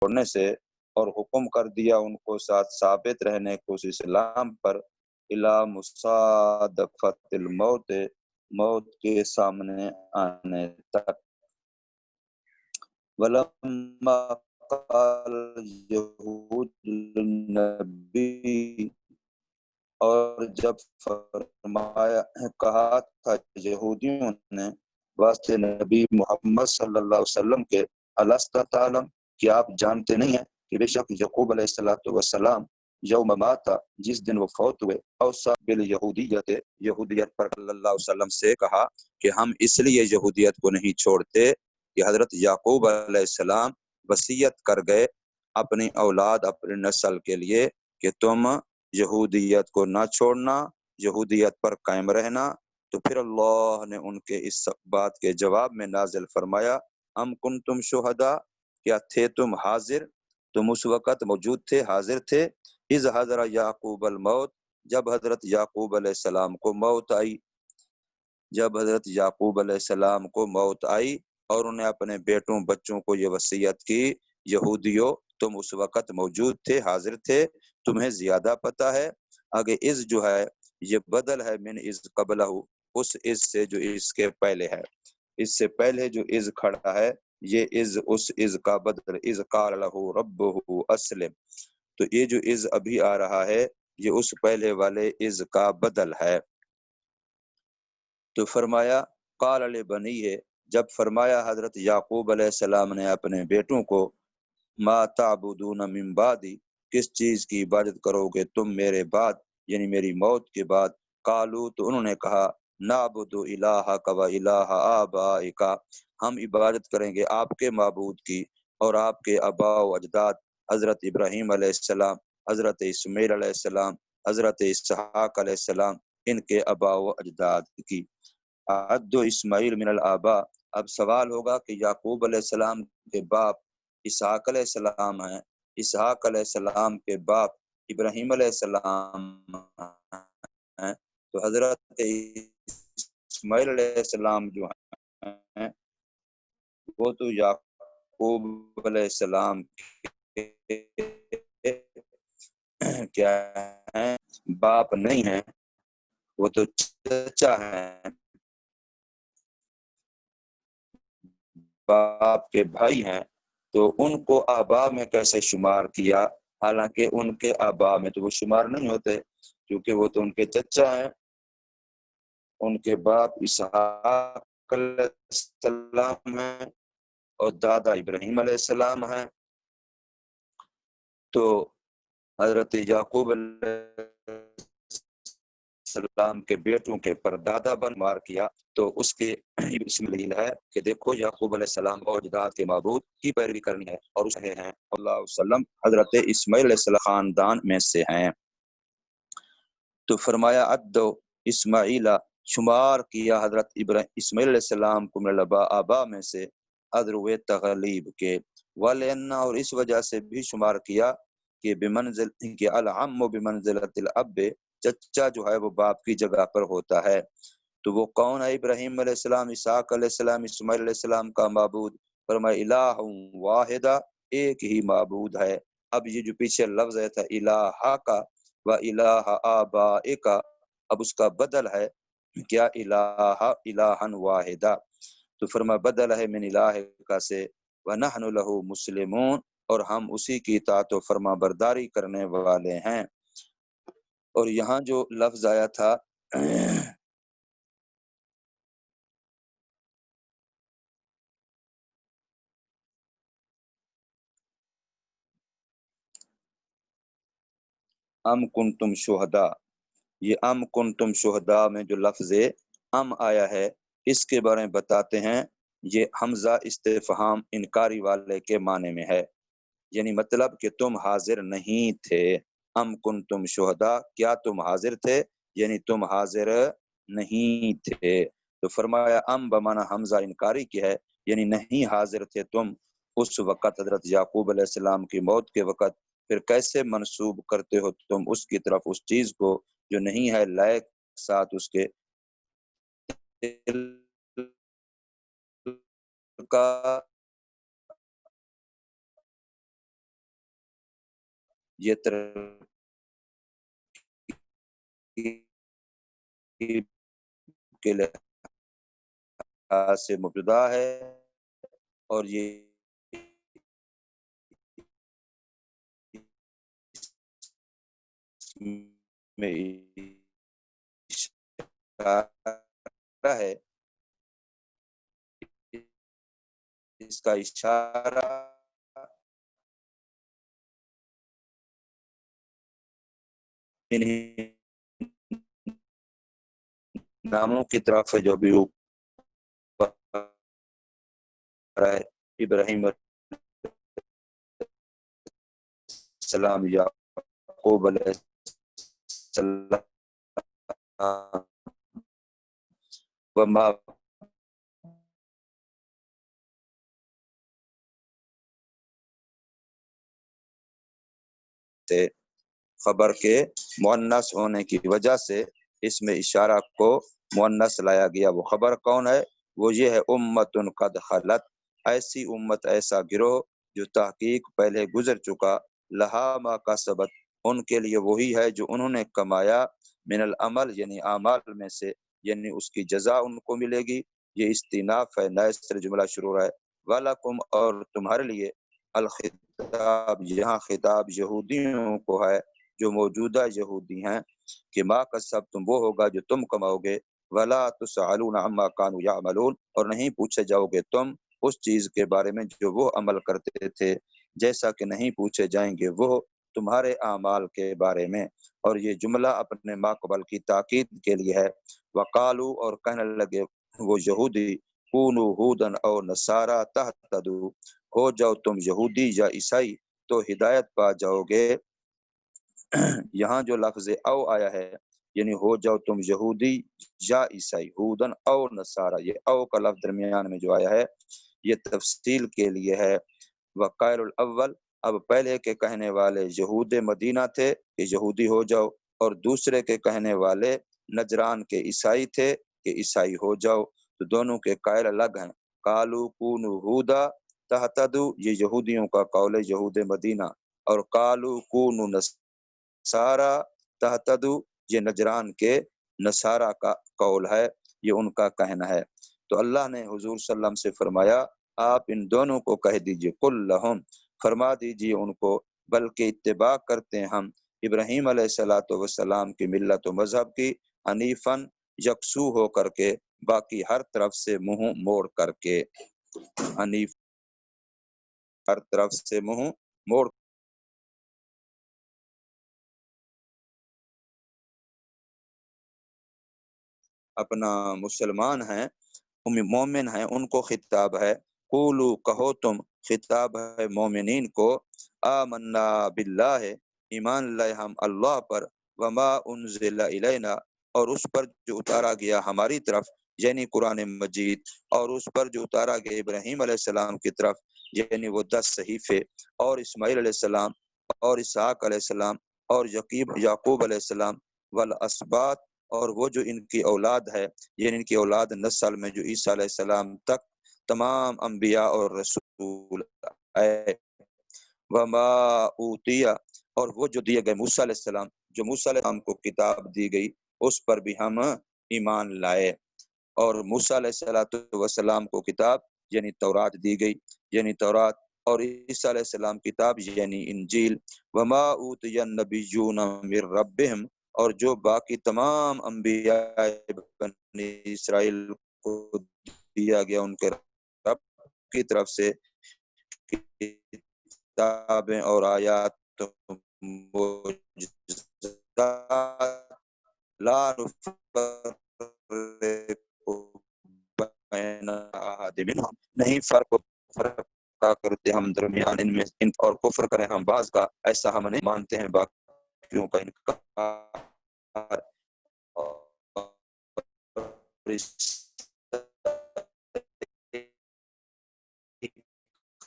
چھوڑنے سے، اور حکم کر دیا ان کو ساتھ ثابت رہنے کو اس اسلام پر، الا مصادفت الموت، موت کے سامنے آنے تک۔ ولما قال یہود للنبی، اور جب فرمایا کہا تھا یہودیوں نے واسطے نبی محمد صلی اللہ علیہ وسلم کے، الست تعلم، کہ آپ جانتے نہیں ہیں کہ بے شک یعقوب علیہ السلام یوم ماتا، جس دن وہ فوت ہوئے، اوصى بالیہودیت، یہودیت پر صلی اللہ علیہ وسلم سے کہا کہ ہم اس لیے یہودیت کو نہیں چھوڑتے کہ حضرت یعقوب علیہ السلام وصیت کر گئے اپنی اولاد، اپنی نسل کے لیے کہ تم یہودیت کو نہ چھوڑنا، یہودیت پر قائم رہنا۔ تو پھر اللہ نے ان کے اس بات کے جواب میں نازل فرمایا، ام کنتم شہداء، کیا تھے تم حاضر، تم اس وقت موجود تھے، حاضر تھے، اذ حضر یعقوب الموت، جب حضرت یعقوب علیہ السلام کو موت آئی، جب حضرت یعقوب علیہ السلام کو موت آئی اور انہیں اپنے بیٹوں بچوں کو یہ وصیت کی، یہودیوں تم اس وقت موجود تھے، حاضر تھے، تمہیں زیادہ پتہ ہے۔ آگے از جو ہے یہ بدل ہے من از قبلہ، اس از سے جو اس کے پہلے ہے، اس سے پہلے جو از کھڑا ہے یہ از اس از کا بدل، از قال لہ ربہ اسلم، تو یہ جو از ابھی آ رہا ہے یہ اس پہلے والے از کا بدل ہے۔ تو فرمایا قال لبنیہ، جب فرمایا حضرت یعقوب علیہ السلام نے اپنے بیٹوں کو، ما تعبدون من بعدی، کس چیز کی عبادت کرو گے تم میرے بعد، یعنی میری موت کے بعد، قالو، تو انہوں نے کہا، نعبد الہک و الہ آبائک، ہم عبادت کریں گے آپ کے معبود کی اور آپ کے آباء و اجداد، حضرت ابراہیم علیہ السلام، حضرت اسماعیل علیہ السلام، حضرت اسحاق علیہ السلام، ان کے آباء و اجداد کی۔ عد اسماعیل من الآباء، اب سوال ہوگا کہ یعقوب علیہ السلام کے باپ اسحاق علیہ السلام ہیں، اسحاق علیہ السلام کے باپ ابراہیم علیہ السلام ہیں، تو حضرت اسماعیل علیہ السلام جو ہیں وہ تو یعقوب علیہ السلام کے کیا ہیں، باپ نہیں ہیں، وہ تو چچا ہیں، باپ کے بھائی ہیں، تو ان کو آبا میں کیسے شمار کیا، حالانکہ ان کے آبا میں تو وہ شمار نہیں ہوتے کیونکہ وہ تو ان کے چچا ہیں، ان کے باپ اسحاق علیہ السلام ہیں اور دادا ابراہیم علیہ السلام ہیں۔ تو حضرت یعقوب علیہ السلام کے بیٹوں کے پردادا بن مار کیا، تو اس کے اس میں دلیل ہے کہ دیکھو یعقوب علیہ السلام اور اجداد کے معبود کی پیروی کرنی ہے، اور اس ہیں اللہ علیہ وسلم حضرت اسماعیل علیہ السلام خاندان میں سے ہیں۔ تو فرمایا عدو اسماعیل، شمار کیا حضرت اسماعیل علیہ السلام کو من آبا میں سے، ادروے تغلیب کے، ولن، اور اس وجہ سے بھی شمار کیا کہ بمنزل کہ العم بمنزلۃ الاب، چچا جو ہے وہ باپ کی جگہ پر ہوتا ہے، تو وہ کون ہے؟ ابراہیم علیہ السلام، اسحاق علیہ السلام، اسماعیل علیہ السلام کا معبود، فرمایا الہ واحدہ، ایک ہی معبود ہے۔ اب یہ جو پیچھے لفظ ہے تھا الہ کا و الہ آبائک، اب اس کا بدل ہے کیا، الہ الہن واحدہ، تو فرما بدل ہے من الہ کا سے، ونحن لہ مسلمون، اور ہم اسی کی اطاعت و فرما برداری کرنے والے ہیں۔ اور یہاں جو لفظ آیا تھا ام کنتم شہداء، یہ ام کنتم شہداء میں جو لفظ ام آیا ہے اس کے بارے میں بتاتے ہیں، یہ حمزہ استفہام انکاری والے کے معنی میں ہے، یعنی مطلب کہ تم حاضر نہیں تھے، ام کنتم شہداء، کیا تم حاضر تھے، یعنی تم حاضر نہیں تھے۔ تو فرمایا ام بمعنی حمزہ انکاری کی ہے، یعنی نہیں حاضر تھے تم اس وقت حضرت یعقوب علیہ السلام کی موت کے وقت، پھر کیسے منسوب کرتے ہو تم اس کی طرف اس چیز کو جو نہیں ہے لائق ساتھ اس کے کا یہ ترکیب کے لحاظ سے مبتدا ہے، اور یہ میں اشارہ ہے، اس کا اشارہ انہیں ناموں کی طرف ہے جو بھی اوپر ہے، ابراہیم علیہ السلام، یعقوب علیہ السلام، وما سے خبر کے مؤنث ہونے کی وجہ سے اس میں اشارہ کو مؤنث لایا گیا۔ وہ خبر کون ہے؟ وہ یہ ہے امت قد خلت، ایسی امت، ایسا گروہ جو تحقیق پہلے گزر چکا، لہا ما کسبت، ان کے لیے وہی ہے جو انہوں نے کمایا، من العمل یعنی اعمال میں سے، یعنی اس کی جزا ان کو ملے گی۔ یہ استئناف ہے، نئے سے جملہ شروع ہے۔ وَلَكُمْ، اور تمہارے لیے، الخطاب، یہاں خطاب یہودیوں کو ہے جو موجودہ یہودی ہیں، کہ ما کسبتم، وہ ہوگا جو تم کماؤ گے، ولا تسألون عما كانوا يعملون، اور نہیں پوچھے جاؤ گے تم اس چیز کے بارے میں جو وہ عمل کرتے تھے، جیسا کہ نہیں پوچھے جائیں گے وہ تمہارے اعمال کے بارے میں۔ اور یہ جملہ اپنے ماقبل کی تاکید کے لیے ہے۔ وقالو، اور کہنے لگے وہ یہودی، کونوا ہودن او نصارا تہتدوا، ہو جاؤ تم یہودی یا عیسائی تو ہدایت پا جاؤ گے۔ یہاں جو لفظ او آیا ہے، یعنی ہو جاؤ تم یہودی یا عیسائی، ہودن او نصارا، یہ او کا لفظ درمیان میں جو آیا ہے یہ تفصیل کے لیے ہے۔ وقائل الاول، اب پہلے کے کہنے والے یہود مدینہ تھے کہ یہودی ہو جاؤ، اور دوسرے کے کہنے والے نجران کے عیسائی تھے کہ عیسائی ہو جاؤ، تو دونوں کے قائل الگ ہیں۔ قالوا کونوا ہودا تہتدوا، یہ یہودیوں کا قول ہے، یہود مدینہ، اور قالوا کونوا نصارا تہتدوا، یہ نجران کے نصارا کا قول ہے، یہ ان کا کہنا ہے۔ تو اللہ نے حضور صلی اللہ علیہ وسلم سے فرمایا آپ ان دونوں کو کہہ دیجئے، قل لہم، فرما دیجئے ان کو، بلکہ اتباع کرتے ہیں ہم ابراہیم علیہ السلام کی ملت و مذہب کی، حنیفاً، یکسو ہو کر کے، باقی ہر طرف سے منہ موڑ کر کے، حنیف، ہر طرف سے منہ موڑ، اپنا مسلمان ہیں، مومن ہیں، ان کو خطاب ہے۔ قولو، کہو تم، خطاب ہے مومنین کو، آمنا باللہ، ایمان لائے ہم اللہ پر، وما انزل الینا، اور اس پر جو اتارا گیا ہماری طرف، یعنی قرآن مجید، اور اس پر جو اتارا گیا ابراہیم علیہ السلام کی طرف، یعنی وہ 10 صحیفے، اور اسماعیل علیہ السلام، اور اسحاق علیہ السلام، اور یعقوب علیہ السلام، والاسباط، اور وہ جو ان کی اولاد ہے، یعنی ان کی اولاد نسل میں جو عیسیٰ علیہ السلام تک تمام انبیاء اور رسول آئے، وما اوتیا، اور وہ جو دیے گئے موسیٰ علیہ السلام، جو موسیٰ علیہ السلام کو کتاب دی گئی اس پر بھی ہم ایمان لائے، اور موسیٰ علیہ السلام کو کتاب یعنی تورات دی گئی، یعنی تورات، اور عیسیٰ علیہ السلام کتاب یعنی انجیل، وما اوتی النبیون من ربہم، اور جو باقی تمام انبیاء بنی اسرائیل کو دیا گیا ان کے رب کی طرف سے کتابیں اور آیات معجزات، لا نفرق بین احد منہم، نہیں فرق کرتے ہم درمیان ان میں، ان اور کفر کریں ہم بعض کا، ایسا ہم نہیں مانتے ہیں باقیوں کا انکار، اور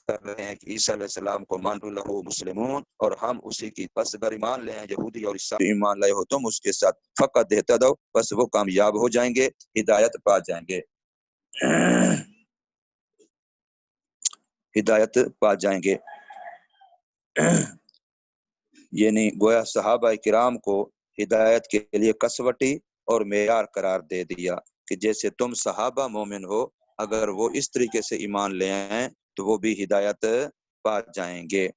کر رہے ہیں کہ عیسیٰ علیہ السلام کو مان لہو مسلمون، اور ہم اسی کی، پس اگر ایمان لے ہیں یہودی اور عیسائی ایمان لائے ہو تم اس کے ساتھ، فقط اہتدوا، بس وہ کامیاب ہو جائیں گے، ہدایت پا جائیں گے، ہدایت پا جائیں گے۔ یعنی گویا صحابہ کرام کو ہدایت کے لیے کسوٹی اور معیار قرار دے دیا کہ جیسے تم صحابہ مومن ہو، اگر وہ اس طریقے سے ایمان لے آئیں تو وہ بھی ہدایت پا جائیں گے۔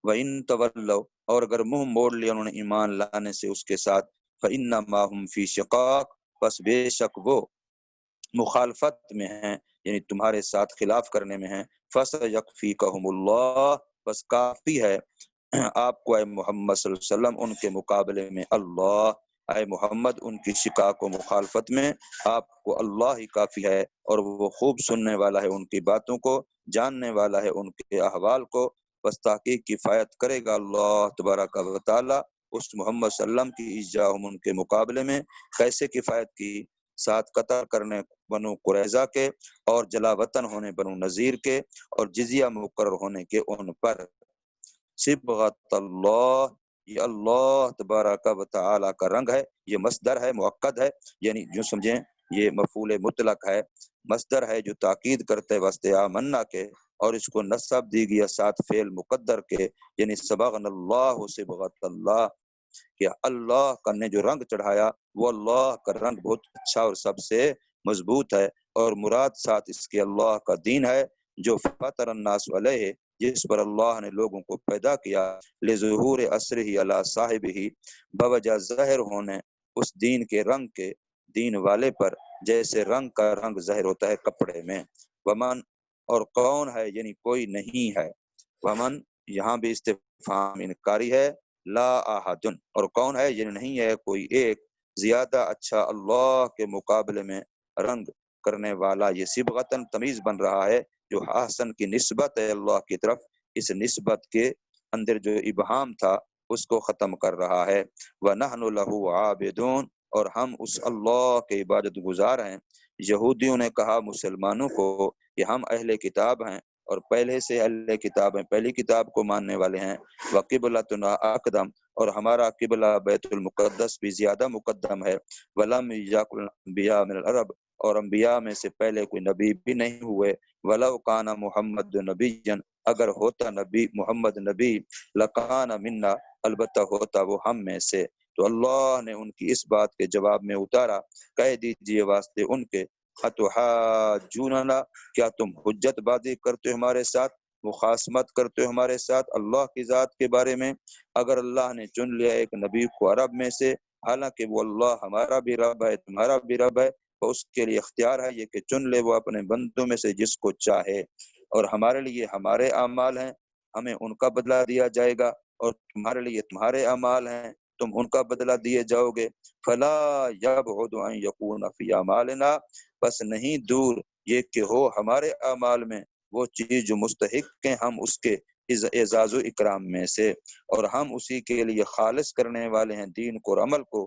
وَإِن تَوَلَّوْا، اور اگر منہ موڑ لیا انہوں نے ایمان لانے سے اس کے ساتھ، فَإِنَّمَا هُمْ فِي شِقَاقٍ، بس بے شک وہ مخالفت میں ہیں، یعنی تمہارے ساتھ خلاف کرنے میں ہیں۔ فَسَيَكْفِيكَهُمُ اللَّهُ، بس کافی ہے آپ کو اے محمد صلی اللہ علیہ وسلم ان کے مقابلے میں اللہ، اے محمد ان کی شقاق و مخالفت میں آپ کو اللہ ہی کافی ہے، اور وہ خوب سننے والا ہے ان کی باتوں کو، جاننے والا ہے ان کے احوال کو۔ بس تحقیق کفایت کرے گا اللہ تبارک و تعالی اس محمد صلی اللہ علیہ وسلم کی ایجاہم ان کے مقابلے میں۔ کیسے کفایت کی؟ ساتھ قطع کرنے بنو قریظہ کے اور جلا وطن ہونے بنو نذیر کے اور جزیہ مقرر ہونے کے ان پر۔ صبغۃ اللہ، یہ اللہ تبارک و تعالی کا رنگ ہے، یہ مصدر ہے مؤکد ہے، یعنی جو سمجھیں یہ مفعول مطلق ہے، مصدر ہے جو تاکید کرتے واسطے آمنا کے، اور اس کو نصب دی گیا ساتھ فعل مقدر کے، یعنی صبغنا اللہ صبغۃ اللہ، کہ اللہ کا نے جو رنگ چڑھایا وہ اللہ کا رنگ بہت اچھا اور سب سے مضبوط ہے، اور مراد ساتھ اس کے اللہ کا دین ہے جو فطر الناس علیہ، جس پر اللہ نے لوگوں کو پیدا کیا، لظہور اثرہ علی صاحبہ، بوجہ ظاہر ہونے اس دین کے رنگ کے دین والے پر، جیسے رنگ کا رنگ ظاہر ہوتا ہے کپڑے میں۔ ومن، اور کون ہے، یعنی کوئی نہیں ہے، ومن یہاں بھی استفہام انکاری ہے، لا احد، اور کون ہے، یعنی نہیں ہے کوئی ایک، زیادہ اچھا اللہ کے مقابلے میں رنگ کرنے والا۔ یہ صبغتاً تمیز بن رہا ہے، جو حسن کی نسبت ہے اللہ کی طرف، اس نسبت کے اندر جو ابہام تھا اس کو ختم کر رہا ہے۔ وَنَحْنُ لَهُ عَابِدُونَ، اور ہم اس اللہ کے عبادت گزار ہیں۔ یہودیوں نے کہا مسلمانوں کو کہ ہم اہل کتاب ہیں اور پہلے سے اہل کتاب ہیں، پہلی کتاب کو ماننے والے ہیں۔ وَقِبْلَتُنَا أَقْدَمُ، اور ہمارا قبلہ بیت المقدس بھی زیادہ مقدم ہے۔ وَلَمْ يَكُنْ الْأَنْبِيَاءُ مِنَ الْعَرَبِ، اور انبیاء میں سے پہلے کوئی نبی بھی نہیں ہوئے۔ وَلَوْ كَانَ مُحَمَّدٌ نَبِيًّا، اگر ہوتا نبی محمد نبی، لَكَانَ مِنَّا، البتہ ہوتا وہ ہم میں سے۔ تو اللہ نے ان کی اس بات کے جواب میں اتارا، کہہ دیجئے واسطے ان کے، اتحاجوننا، کیا تم حجت بازی کرتے ہو ہمارے ساتھ، مخاصمت کرتے ہو ہمارے ساتھ اللہ کی ذات کے بارے میں؟ اگر اللہ نے چن لیا ایک نبی کو عرب میں سے، حالانکہ وہ اللہ ہمارا بھی رب ہے تمہارا بھی رب ہے، تو اس کے لیے اختیار ہے یہ کہ چن لے وہ اپنے بندوں میں سے جس کو چاہے، اور ہمارے لیے ہمارے اعمال ہیں، ہمیں ان کا بدلہ دیا جائے گا، اور تمہارے لیے تمہارے اعمال ہیں، تم ان کا بدلہ دیے جاؤ گے۔ فلا یبعد ان یکون فی اعمالنا، بس نہیں دور یہ کہ ہو ہمارے اعمال میں وہ چیز جو مستحق ہیں ہم اس کے اعزاز و اکرام میں سے، اور ہم اسی کے لیے خالص کرنے والے ہیں دین کو اور عمل کو،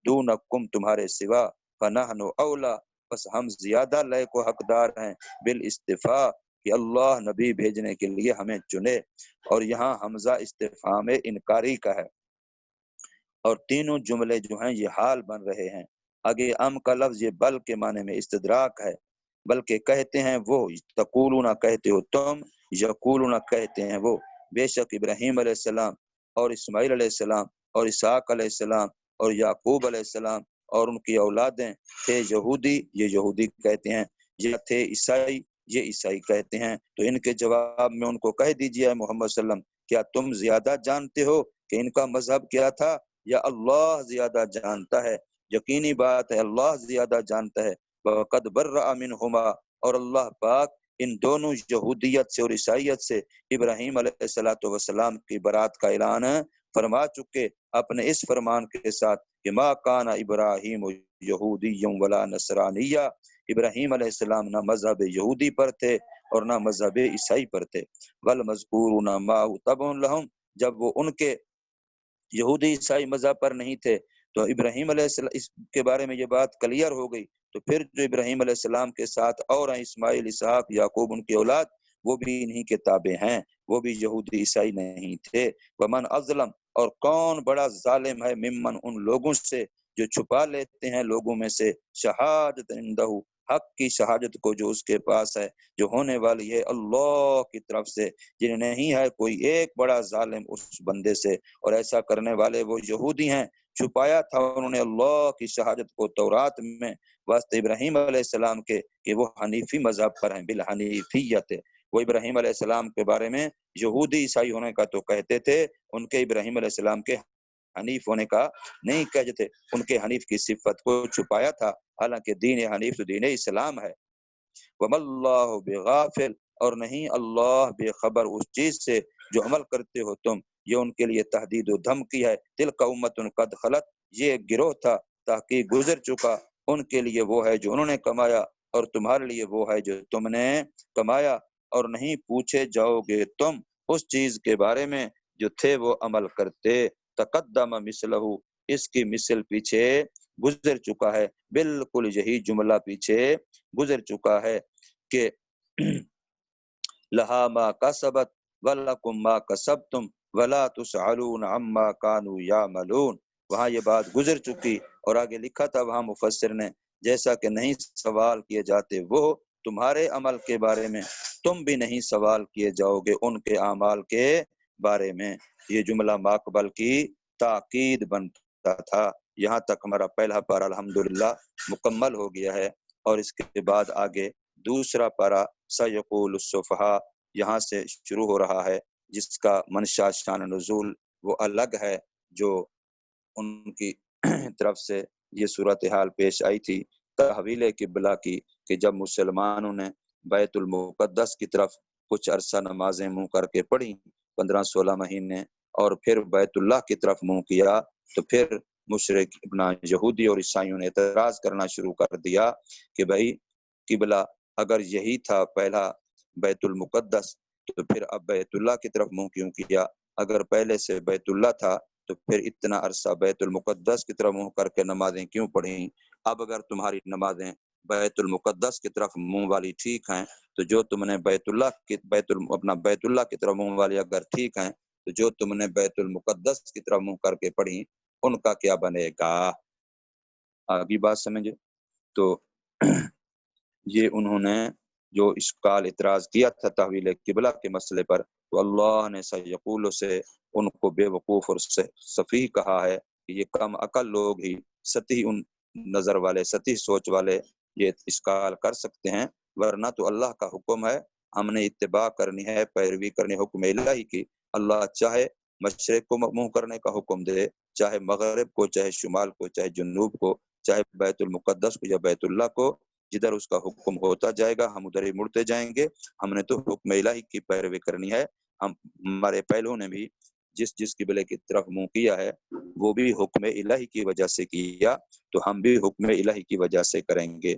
دونکم تمہارے سوا، فنحن اولا، بس ہم زیادہ لائق و حقدار ہیں، بالاستفاء، کہ اللہ نبی بھیجنے کے لیے ہمیں چنے۔ اور یہاں حمزہ استفہام انکاری کا ہے، اور تینوں جملے جو ہیں یہ حال بن رہے ہیں۔ آگے ام کا لفظ یہ بل کے معنی میں استدراک ہے، بلکہ کہتے ہیں وہ، تقولون کہتے ہو تم، یقولون کہتے ہیں وہ، بے شک ابراہیم علیہ السلام اور اسماعیل علیہ السلام اور اسحاق علیہ السلام اور یعقوب علیہ السلام اور ان کی اولادیں تھے یہودی، یہ یہودی کہتے ہیں، یا تھے عیسائی، یہ عیسائی کہتے ہیں۔ تو ان کے جواب میں ان کو کہہ دیجیے محمد صلی اللہ علیہ وسلم، کیا تم زیادہ جانتے ہو کہ ان کا مذہب کیا تھا، یا اللہ زیادہ جانتا ہے؟ یقینی بات ہے اللہ زیادہ جانتا ہے۔ وَقَدْ بَرَّأَ مِنْهُمَا، اور اللہ پاک ان دونوں یہودیت سے اور عیسائیت سے ابراہیم علیہ السلام کی برات کا اعلان فرما چکے اپنے اس فرمان کے ساتھ کہ ما کان ابراہیم یہودی ولا نصرانیہ، ابراہیم علیہ السلام نہ مذہب یہودی پر تھے اور نہ مذہب عیسائی پر تھے۔ والمذکورون معه تبع لهم، جب وہ ان کے یہودی عیسائی مذہب پر نہیں تھے تو ابراہیم علیہ السلام اس کے بارے میں یہ بات کلیئر ہو گئی، تو پھر جو ابراہیم علیہ السلام کے ساتھ اور ہیں اسماعیل، اسحاق، یعقوب ان کی اولاد، وہ بھی انہی کے تابع ہیں، وہ بھی یہودی عیسائی نہیں تھے۔ ومن اظلم، اور کون بڑا ظالم ہے، ممن ان لوگوں سے جو چھپا لیتے ہیں لوگوں میں سے شہادت عندہ، حق کی شہادت کو جو اس کے پاس ہے، جو ہونے والی ہے اللہ کی طرف سے، جنہیں نہیں ہے کوئی ایک بڑا ظالم اس بندے سے، اور ایسا کرنے والے وہ یہودی ہیں، چھپایا تھا انہوں نے اللہ کی شہادت کو تورات میں واسطے ابراہیم علیہ السلام کے کہ وہ حنیفی مذہب پر ہیں، بالحنیفیت۔ وہ ابراہیم علیہ السلام کے بارے میں یہودی عیسائی ہونے کا تو کہتے تھے، ان کے ابراہیم علیہ السلام کے حنیف ہونے کا نہیں کہتے تھے، ان کے حنیف کی صفت کو چھپایا تھا، حالانکہ دین حنیف تو دین اسلام ہے۔ وَمَا اللَّهُ بِغَافِلٍ، اور نہیں اللہ بے خبر اس چیز سے جو عمل کرتے ہو تم، یہ ان کے لیے تہدید و دھمکی ہے۔ تِلْکَ أُمَّةٌ قَدْ خَلَتْ، یہ ایک گروہ تھا تحقیق گزر چکا، ان کے لیے وہ ہے جو انہوں نے کمایا، اور تمہارے لیے وہ ہے جو تم نے کمایا، اور نہیں پوچھے جاؤ گے تم اس چیز کے بارے میں جو تھے وہ عمل کرتے۔ تقدم مثلہ، اس کی مثل پیچھے گزر چکا ہے، بالکل یہی جملہ پیچھے گزر چکا ہے کہ لہا ما کسبت ولکم ما کسبتم ولا تسألون عما كانوا يعملون، وہاں یہ بات گزر چکی، اور آگے لکھا تھا وہاں مفسر نے جیسا کہ نہیں سوال کیے جاتے وہ تمہارے عمل کے بارے میں، تم بھی نہیں سوال کیے جاؤ گے ان کے اعمال کے بارے میں۔ یہ جملہ ماقبل کی تاکید بنتا تھا۔ یہاں تک ہمارا پہلا پارہ الحمدللہ مکمل ہو گیا ہے، اور اس کے بعد آگے دوسرا پارہ سیقول السفہاء یہاں سے شروع ہو رہا ہے، جس کا منشا شان نزول وہ الگ ہے، جو ان کی طرف سے یہ صورتحال پیش آئی تھی تحویل قبلہ کی، کہ جب مسلمانوں نے بیت المقدس کی طرف کچھ عرصہ نمازیں منہ کر کے پڑھی 15-16 مہینے، اور پھر بیت اللہ کی طرف منہ کیا، تو پھر مشرک اپنا یہودی اور عیسائیوں نے اعتراض کرنا شروع کر دیا کہ بھائی قبلہ اگر یہی تھا پہلا بیت المقدس، تو پھر اب بیت اللہ کی طرف منہ کیوں کیا؟ اگر پہلے سے بیت اللہ تھا تو پھر اتنا عرصہ بیت المقدس کی طرف منہ کر کے نمازیں کیوں پڑھیں؟ اب اگر تمہاری نمازیں بیت المقدس کی طرف منہ والی ٹھیک ہیں، تو جو تم نے بیت اللہ کی طرف منہ والی اگر ٹھیک ہیں، تو جو تم نے بیت المقدس کی طرف منہ کر کے پڑھی ان کا کیا بنے گا؟ آگی بات سمجھے؟ تو یہ انہوں نے جو اشکال اعتراض کیا تھا تحویل قبلہ کے مسئلے پر، تو اللہ نے سیقول سے ان کو بے وقوف اور سفیہ کہا ہے کہ یہ کم عقل لوگ ہی سطحی ان نظر والے، سطحی سوچ والے یہ اشکال کر سکتے ہیں، ورنہ تو اللہ کا حکم ہے، ہم نے اتباع کرنی ہے، پیروی کرنی حکم الہی کی۔ اللہ چاہے مشرق کو منہ کرنے کا حکم دے، چاہے مغرب کو، چاہے شمال کو، چاہے جنوب کو، چاہے بیت المقدس کو یا بیت اللہ کو، جدھر اس کا حکم ہوتا جائے گا ہم ادھر ہی مڑتے جائیں گے۔ ہم نے تو حکم الہی کی پیروی کرنی ہے۔ ہمارے پہلو نے بھی جس قبلے کی طرف منہ کیا ہے وہ بھی حکم الہی کی وجہ سے کیا، تو ہم بھی حکم الہی کی وجہ سے کریں گے۔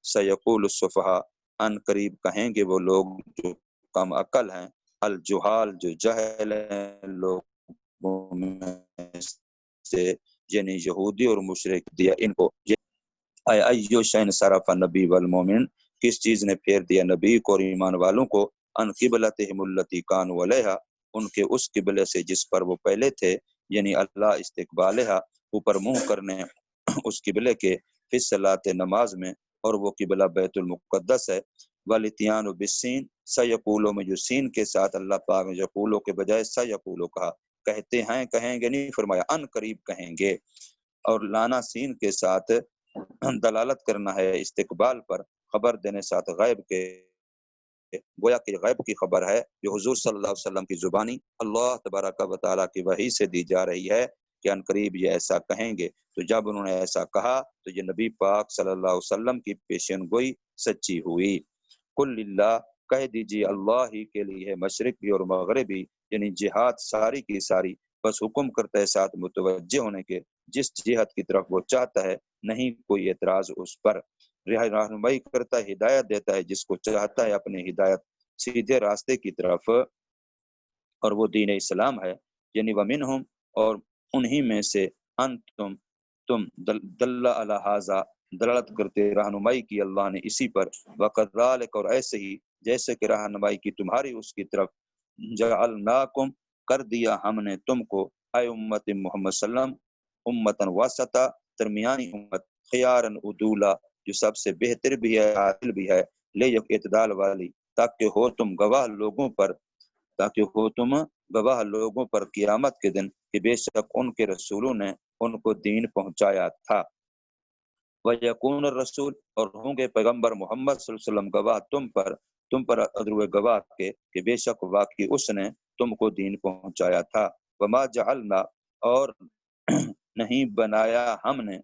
سیقول السفہاء، ان قریب کہیں گے وہ لوگ جو کم عقل ہیں، الجہال جو جہل ہیں لوگوں میں سے، یعنی یہودی اور مشرک دیا ان کو، ایو شین صرف النبی والمومن، کس چیز نے پھیر دیا نبی کو اور ایمان والوں کو، ان قبلتہم التی کانوا علیہا، ان کے اس قبلے سے جس پر وہ پہلے تھے، یعنی اللہ استقبالہا، اوپر منہ کرنے اس قبلے کے، فی الصلاۃ نماز میں، اور وہ قبلہ بیت المقدس ہے۔ والاتیان بالسین، سیقولوں میں جو سین کے ساتھ اللہ پاک نے یقولوں کے بجائے سیقولوں کہا، کہتے ہیں، کہیں گے نہیں فرمایا، ان قریب کہیں گے، اور لانا سین کے ساتھ دلالت کرنا ہے استقبال پر، خبر دینے ساتھ غیب کے، گویا کہ غیب کی خبر ہے جو حضور صلی اللہ علیہ وسلم کی زبانی اللہ تبارک و تعالیٰ کی وحی سے دی جا رہی ہے کہ ان قریب یہ ایسا کہیں گے۔ تو جب انہوں نے ایسا کہا تو یہ نبی پاک صلی اللہ علیہ وسلم کی پیشین گوئی سچی ہوئی۔ کل للہ، کہہ دیجیے اللہ ہی کے لیے ہے مشرق بھی اور مغرب بھی، یعنی جہاد ساری کی ساری، بس حکم کرتا ہے ساتھ متوجہ ہونے کے، جس جہت کی طرف وہ چاہتا ہے، نہیں کوئی اعتراض اس پر، رہنمائی کرتا ہے، ہدایت دیتا ہے جس کو چاہتا ہے اپنی ہدایت سیدھے راستے کی طرف، اور وہ دین اسلام ہے۔ یعنی ومنہم، اور انہی میں سے، تم دل علی ھذا، دلالت کرتے رہنمائی کی اللہ نے اسی پر، وکذالک، اور ایسے ہی جیسے کہ رہنمائی کی تمہاری اس کی طرف، جعلناکم، کر دیا ہم نے تم کو، اے امت محمد صلی اللہ علیہ وسلم، امتن وسطا، درمیانی امت، خیارن عدولا، جو سب سے بہتر بھی ہے عادل بھی ہے، لے یک اعتدال والی، تاکہ ہو تم گواہ لوگوں پر قیامت کے دن کہ بے شک ان کے رسولوں نے ان کو دین پہنچایا تھا۔ وَيَكُونَ الرَّسُولُ، اور ہوں گے پیغمبر محمد صلی اللہ علیہ وسلم گواہ تم پر ادرو گواہ کے کہ بے شک واقعی اس نے تم کو دین پہنچایا تھا۔ وما جعلنا، اور نہیں بنایا ہم نے،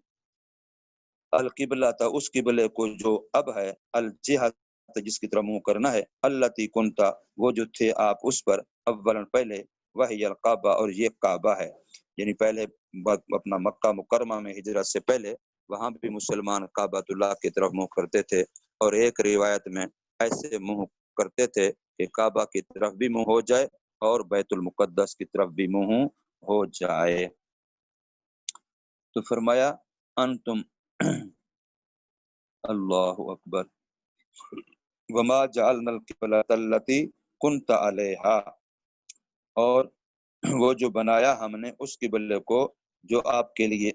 القبلہ تھا اس قبلے کو جو اب ہے، الجہت جس کی طرف منہ کرنا ہے، التی کنتا وہ جو تھے آپ اس پر، اولا پہلے، وہی الکعبہ اور یہ کعبہ ہے، یعنی پہلے اپنا مکہ مکرمہ میں ہجرت سے پہلے وہاں بھی مسلمان کعبۃ اللہ کی طرف منہ کرتے تھے، اور ایک روایت میں ایسے منہ کرتے تھے کہ کعبہ کی طرف بھی منہ ہو جائے اور بیت المقدس کی طرف بھی منہ ہو جائے۔ تو فرمایا انتم اللہ اکبر، وما جعلنا القبلۃ التی کنت علیہا، اور وہ جو بنایا ہم نے اس قبلے کو جو آپ کے لیے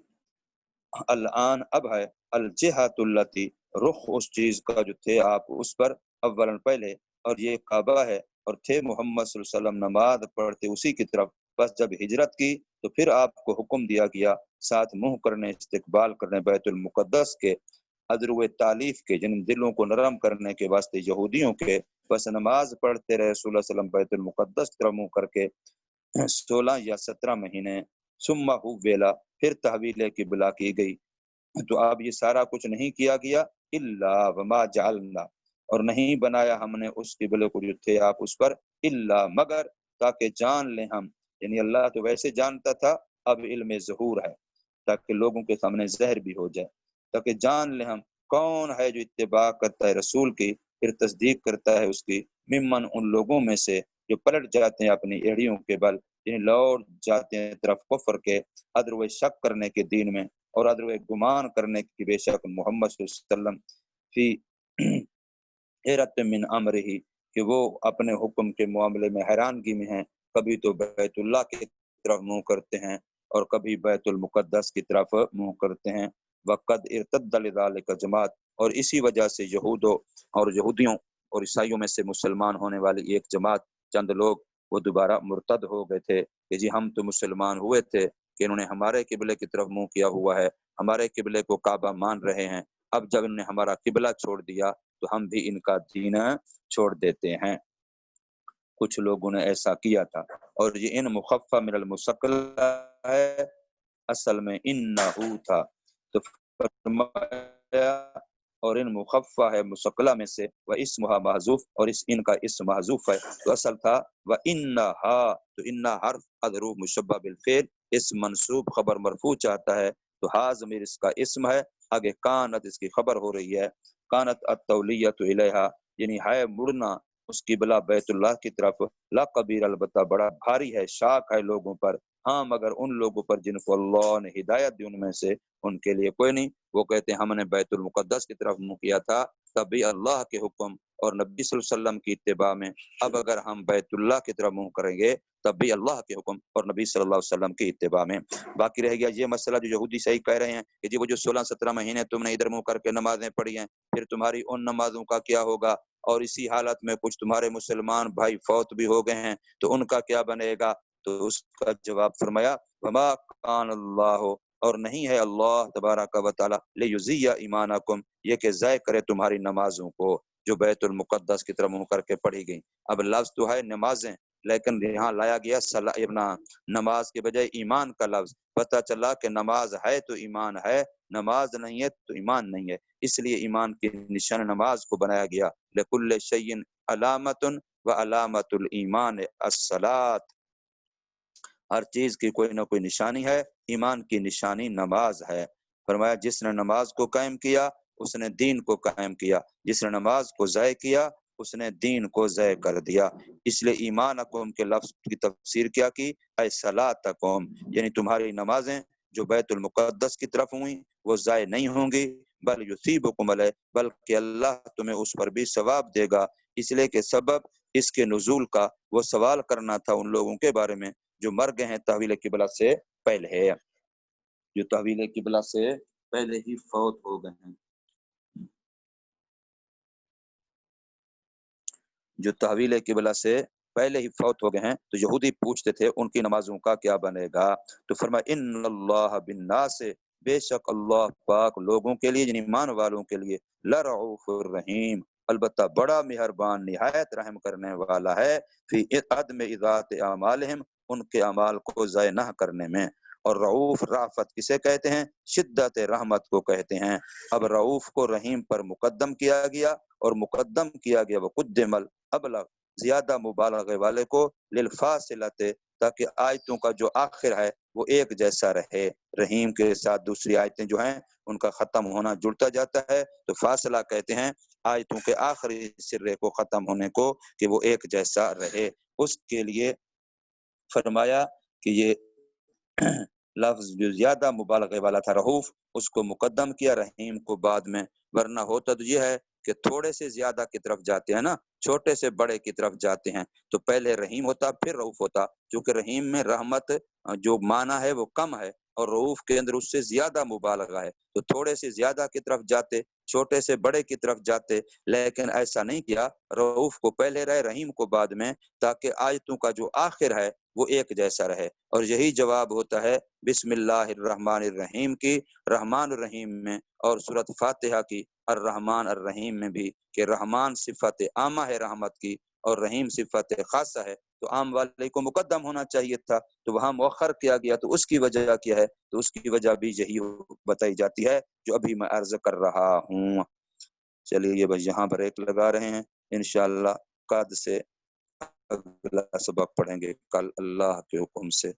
الان اب ہے، الجہت التی رخ اس چیز کا جو تھے آپ اس پر، اولا پہلے، اور یہ کعبہ ہے، اور تھے محمد صلی اللہ علیہ وسلم نماز پڑھتے اسی کی طرف، بس جب ہجرت کی تو پھر آپ کو حکم دیا گیا ساتھ منہ کرنے، استقبال کرنے بیت المقدس کے، ادرو تعلیف کے، جن دلوں کو نرم کرنے کے واسطے یہودیوں کے، بس نماز پڑھتے رہے رسول اللہ علیہ وسلم بیت المقدس کی طرف منہ کر کے 16 یا 17 مہینے، ثم حولا، پھر تحویل قبلہ کی گئی۔ تو اب یہ سارا کچھ نہیں کیا گیا، الا وما جعلنا، اور نہیں بنایا ہم نے اس قبلے کو جو تھے آپ اس پر، الا مگر، تاکہ جان لیں ہم، یعنی اللہ تو ویسے جانتا تھا، اب علم ظہور ہے تاکہ لوگوں کے سامنے زہر بھی ہو جائے، تاکہ جان لیں ہم کون ہے جو اتباع کرتا ہے رسول کی، پھر تصدیق کرتا ہے اس کی، ممن ان لوگوں میں سے جو پلٹ جاتے ہیں اپنی ایڑیوں کے بل، یعنی لوٹ جاتے ہیں طرف کفر کے، ادر شک کرنے کے دین میں، اور ادر گمان کرنے کی بے شک محمد صلی اللہ علیہ وسلم فی حیرت من امرہ، کہ وہ اپنے حکم کے معاملے میں حیرانگی میں ہیں، کبھی تو بیت اللہ کی طرف منہ کرتے ہیں اور کبھی بیت المقدس کی طرف منہ کرتے ہیں۔ وقد ارتد لذلک جماعت، اور اسی وجہ سے یہودیوں اور عیسائیوں میں سے مسلمان ہونے والی ایک جماعت، چند لوگ، وہ دوبارہ مرتد ہو گئے تھے کہ جی ہم تو مسلمان ہوئے تھے کہ انہوں نے ہمارے قبلے کی طرف منہ کیا ہوا ہے، ہمارے قبلے کو کعبہ مان رہے ہیں، اب جب انہوں نے ہمارا قبلہ چھوڑ دیا تو ہم بھی ان کا دین چھوڑ دیتے ہیں۔ کچھ لوگوں نے ایسا کیا تھا، اور یہ ان مخفف من المثقل ہے، اصل میں انہو تھا، تو فرمایا اور ان مخفف ہے مثقلہ میں سے، و اسمہا محذوف، اور ان کا اسم محذوف ہے، تو اصل تھا و انہا، تو انہا حرف ادرو مشبہ بالفعل، اسم منصوب خبر مرفوع چاہتا ہے، تو ہا ضمیر اس کا اسم ہے، آگے کانت اس کی خبر ہو رہی ہے، کانت التولیۃ الیہا، یعنی ہے مڑنا اس قبلہ بیت اللہ کی طرف، لا کبیر، البتہ بڑا بھاری ہے، شاق ہے لوگوں پر، ہاں مگر ان لوگوں پر جن کو اللہ نے ہدایت دی ان میں سے ان کے لیے کوئی نہیں۔ وہ کہتے ہیں ہم نے بیت المقدس کی طرف منہ کیا تھا تب بھی اللہ کے حکم اور نبی صلی اللہ علیہ وسلم کی اتباع میں، اب اگر ہم بیت اللہ کی طرف منہ کریں گے تب بھی اللہ کے حکم اور نبی صلی اللہ علیہ وسلم کی اتباع میں۔ باقی رہ گیا یہ مسئلہ جو یہودی صحیح کہہ رہے ہیں کہ جی وہ جو 16-17 مہینے تم نے ادھر منہ کر کے نمازیں پڑھی ہیں، پھر تمہاری ان نمازوں کا کیا ہوگا، اور اسی حالت میں کچھ تمہارے مسلمان بھائی فوت بھی ہو گئے ہیں تو ان کا کیا بنے گا، تو اس کا جواب فرمایا وما کان اللہ، اور نہیں ہے اللہ تبارک و تعالی لیضیع ایمانکم، یہ کہ ضائع کرے تمہاری نمازوں کو جو بیت المقدس کی طرف منہ کر کے پڑھی گئی۔ اب لفظ تو ہے نمازیں، لیکن یہاں لایا گیا اپنا نماز کے بجائے ایمان کا لفظ، پتہ چلا کہ نماز ہے تو ایمان ہے، نماز نہیں ہے تو ایمان نہیں ہے، اس لیے ایمان کی نشان نماز کو بنایا گیا۔ لکل شیء علامۃ و علامۃ الایمان الصلاۃ، ہر چیز کی کوئی نہ کوئی نشانی ہے، ایمان کی نشانی نماز ہے۔ فرمایا جس نے نماز کو قائم کیا اس نے دین کو قائم کیا، جس نے نماز کو ضائع کیا اس نے دین کو ضائع کر دیا۔ اس لیے ایمانکم کے لفظ کی تفسیر کیا کی، اے صلاتکم، یعنی تمہاری نمازیں جو بیت المقدس کی طرف ہوئیں وہ ضائع نہیں ہوں گی، بل یثیبکم علیہ، بلکہ اللہ تمہیں اس پر بھی ثواب دے گا، اس لیے کہ سبب اس کے نزول کا وہ سوال کرنا تھا ان لوگوں کے بارے میں جو مر گئے ہیں تحویل قبلہ سے پہلے، جو تحویل قبلہ سے پہلے ہی فوت ہو گئے ہیں۔ جو تحویل قبلہ سے پہلے ہی فوت ہو گئے ہیں، تو یہودی پوچھتے تھے ان کی نمازوں کا کیا بنے گا؟ تو فرمایا ان اللہ بالناس، بے شک اللہ پاک لوگوں کے لیے یعنی ایمان والوں کے لیے لرعوف الرحیم، البتہ بڑا مہربان نہایت رحم کرنے والا ہے، فی عدم اذات اعمالہم، ان کے اعمال کو ضائع نہ کرنے میں۔ اور رعوف رافت کسے کہتے ہیں؟ شدت رحمت کو کہتے ہیں۔ اب رعوف کو رحیم پر مقدم کیا گیا، اور مقدم کیا گیا وہ قدم الابلغ، زیادہ مبالغے والے کو، للفاصلت، تاکہ آیتوں کا جو آخر ہے وہ ایک جیسا رہے۔ رحیم کے ساتھ دوسری آیتیں جو ہیں ان کا ختم ہونا جڑتا جاتا ہے، تو فاصلہ کہتے ہیں آیتوں کے آخری سرے کو ختم ہونے کو، کہ وہ ایک جیسا رہے۔ اس کے لیے فرمایا کہ یہ لفظ جو زیادہ مبالغے والا تھا رعوف، اس کو مقدم کیا، رحیم کو بعد میں، ورنہ ہوتا تو یہ ہے کہ تھوڑے سے زیادہ کی طرف جاتے ہیں نا، چھوٹے سے بڑے کی طرف جاتے ہیں، تو پہلے رحیم ہوتا پھر رعوف ہوتا، کیونکہ رحیم میں رحمت جو معنی ہے وہ کم ہے، اور رعوف کے اندر اس سے زیادہ مبالغہ ہے، تو تھوڑے سے زیادہ کی طرف جاتے، چھوٹے سے بڑے کی طرف جاتے، لیکن ایسا نہیں کیا، رعوف کو پہلے رہے، رحیم کو بعد میں، تاکہ آیتوں کا جو آخر ہے وہ ایک جیسا رہے۔ اور یہی جواب ہوتا ہے بسم اللہ الرحمن الرحیم کی رحمان الرحیم میں، اور سورۃ فاتحہ کی الرحمن الرحیم میں بھی، کہ رحمان صفت عامہ ہے رحمت کی، اور رحیم صفت خاصہ ہے، تو عام والے کو مقدم ہونا چاہیے تھا، تو وہاں مؤخر کیا گیا، تو اس کی وجہ کیا ہے؟ تو اس کی وجہ بھی یہی بتائی جاتی ہے جو ابھی میں عرض کر رہا ہوں۔ چلیے یہ بس یہاں بریک لگا رہے ہیں، انشاءاللہ قد سے اگلا سبق پڑھیں گے کل اللہ کے حکم سے۔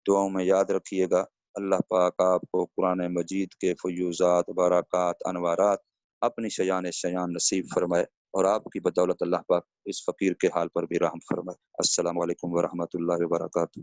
دعاؤں میں یاد رکھیے گا، اللہ پاک آپ کو قرآن مجید کے فیوزات، برکات، انوارات اپنی شیان نصیب فرمائے، اور آپ کی بدولت اللہ پاک اس فقیر کے حال پر بھی رحم فرمائے۔ السلام علیکم ورحمۃ اللہ وبرکاتہ۔